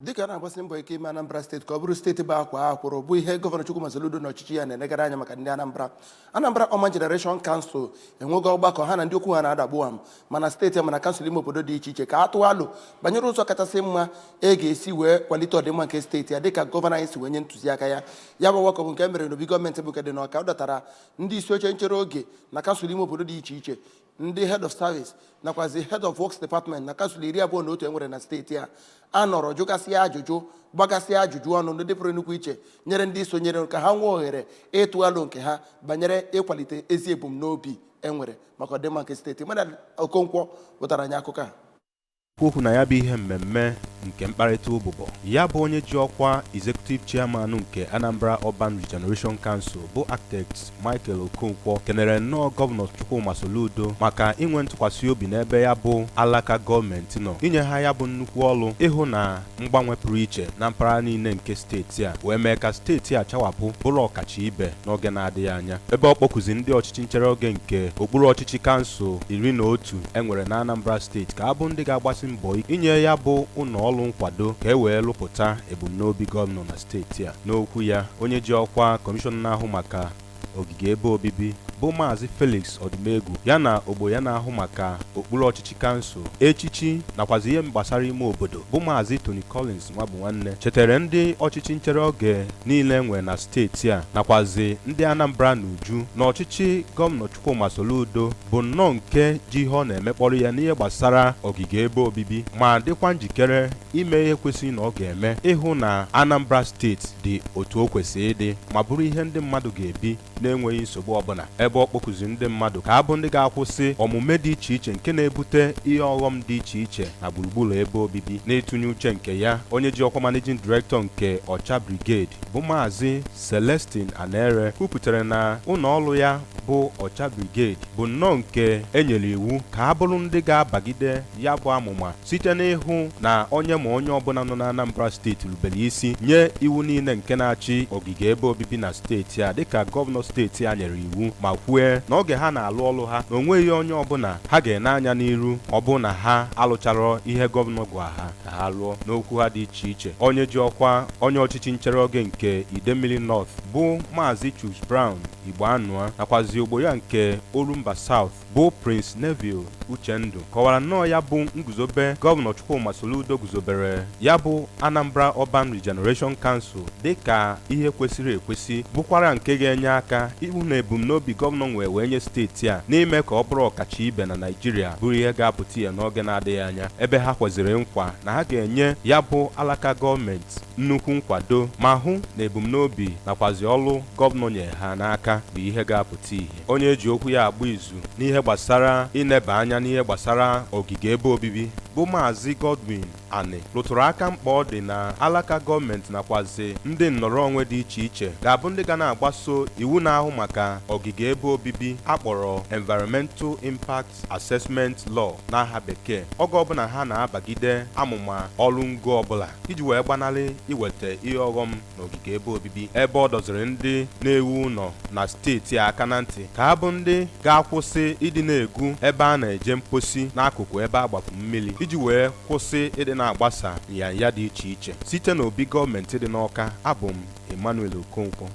dịka na-agbasi mbọ ike ime Anambra steeti ka ọ bụrụ steeti bụ akwa akwụrụ bụ ihe gọvanọ Chukwuma Soludo na ọchịchị ya na-enegara anya maka ndị Anambra Ọma Generation Council enwego ọgbakọ ha na ndị okwu ha na-adagbu am mana steeti mana kansụl ime obodo dị iche iche ka atụ alụ banyere ụzọ kachasị mma ga-esi wee kwalite ọdịmma nke steeti ya dịka gọvanọ anyị si wee nye ntụziaka ya bụ ọgbakọ bụ nke mere n'obi gọọmenti bụ nke dị n'Ọka. Ọ dọtara ndị isi oche nchere oge na kansụl ime obodo dị iche iche, ndị head of service nakwazi head of works department na kansụl 21 enwere na steeti a anọrọ jụgasịa ajụjụ gbagasịa ajụjụ ọnụ ndị pụrụ nnukwu iche nyere ndị sonyere ka ha nwee ohere ịtụ alo nke ha banyere ịkwalite ezi ebumnobi enwere maka ọdịmma nke steeti. Mana Okonkwo wetara anyị akụkọ a okwu na ya bụ ihe mmemme nke mkparịta ụbụbọ ya bụ onye ji ọkwa executive chairman nke Anambra Urban Regeneration Council bụ architect Michael Okonkwo kenere nnọọ gọvanọ Chukwuma Soludo maka inwe ntụkwasị obi n'ebe ya bụ alaka gọọmenti nọ inye ha ya bụ nnukwu ọlụ ịhụ na mgbanwe pụrụ iche na mpaghara niile nke steeti a wee mee ka steeti a chawapụ bụrụ ọkacha ibe n'oge na-adịghị anya, ebe ọ kpọkuzi ndị ọchịchị nchere oge nke okpuru ọchịchị kansụl 11 enwere na Anambra steeti ka abụ ndị ga-agbasi mbọ inye ya bụ ụlọ ọrụ nkwado ka e wee lụpụta ebumnobi gọvanọ na steeti a. N'okwu ya, onye ji ọkwa kọmishọna na-ahụ maka ogige ebe obibi bụ Maazị Felix Odumegwu ya na ogbo ya na-ahụ maka okpuru ọchịchị kansụl echichi nakwazi ihe gbasara ime obodo bụ Maazị Tony Collins Nwabunwanne chetara ndị ọchịchị nchere oge niile nwere na steeti a nakwazi ndị Anambra n'uju na ọchịchị gọvanọ Chukwuma Soludo bụ nnọọ nke ji ihe ọ na-emekpọrọ ya n'ihe gbasara ogige ebe obibi ma dịkwa njikere ime ihe kwesịrị na ọ ga-eme ịhụ na Anambra steeti dị otu o kwesịrị ịdị ma bụrụ ihe ndị mmadụ ga-ebi na-enweghị nsogbu ọbụla, ebe ọ kpọkuzi ndị mmadụ ka abụ ndị ga-akwụsị omume dị iche iche nke na-ebute ihe ọghọm dị iche iche na gburugburu ebe obibi. Na-etunye uche nke ya, onye ji ọkwa managing director nke Ọcha Brigade bụ Maazị Celestine Anere kwupụtara na ụlọ ọrụ ya bụ Ọcha Brigade bụ nnọọ nke enyere iwu ka a bụrụ ndị ga-abagide ya bụ amụma site n'ịhụ na onye ma onye ọbụla nọ na Anambra steeti rubere isi nye iwu niile nke na-achị ogige ebe obibi na steeti a dịka gọvanọ steeti a nyere iwu ma kwue na oge ha na-alụ ọrụ ha na onweghị onye ọbụla ha ga-ene anya n'iru ọ bụ na ha alụchara ihe gọvanọ gwa ha ka ha lụọ. N'okwu ha dị iche iche, onye ji ọkwa onye ọchịchị nchere oge nke Idemmili North bụ Maazị Chuks Brown Igbo Anụa nakwazi ogbo ya nke Orumba South bụ Prince Neville Uchendu kọwara nnọọ ya bụ nguzobe gọvanọ Chukwuma Soludo guzobere ya bụ Anambra Urban Regeneration Council dịka ihe kwesịrị ekwesị bụkwara nke ga-enye aka ịhụ na ebumnobi gọvanọ wee nye steeti a n'ime ka ọ bụrụ ọkacha ibe na Naịjirịa bụrụ ihe ga-apụta ya n'oge na-adịghị anya, ebe ha kweziri nkwa na ha ga-enye ya bụ alaka gọọmenti nnukwu nkwado ma hụ na ebumnobi nakwazi ọlụ gọvanọ nye ha n'aka bụ ihe ga-apụta ihe. Onye ji okwu ya agba izu n'ihe gbasara ineba anya n'ihe gbasara ogige ebe obibi bụ Maazị Godwin Ani rụtụrụ aka mkpa ọ dị na alaka gọọmenti nakwazi ndị nnọrọ onwe dị iche iche ga-abụ ndị ga na-agbaso iwu na-ahụ maka ogige ebe obibi akpọrọ Environmental Impact Assessment Law n'aha bekee oge ọbụla ha na-abagide amụma ọrụ ngo ọbụla iji wee gbanarị iweta ihe ọghọm n'ogige ebe obibi, ebe ọ dọziri ndị na-ewu ụlọ na steeti aka na ntị ka ha bụ ndị ga-akwụsị ịdị na-egwu ebe a na-eje mposi n'akụkụ ebe agbapụ mmiri iji wee kwụsị ịdị na-agbasa nyanya dị iche iche. Site n'obi gọọmenti dị n'Ọka, abụ m Emmanuel Okonkwo.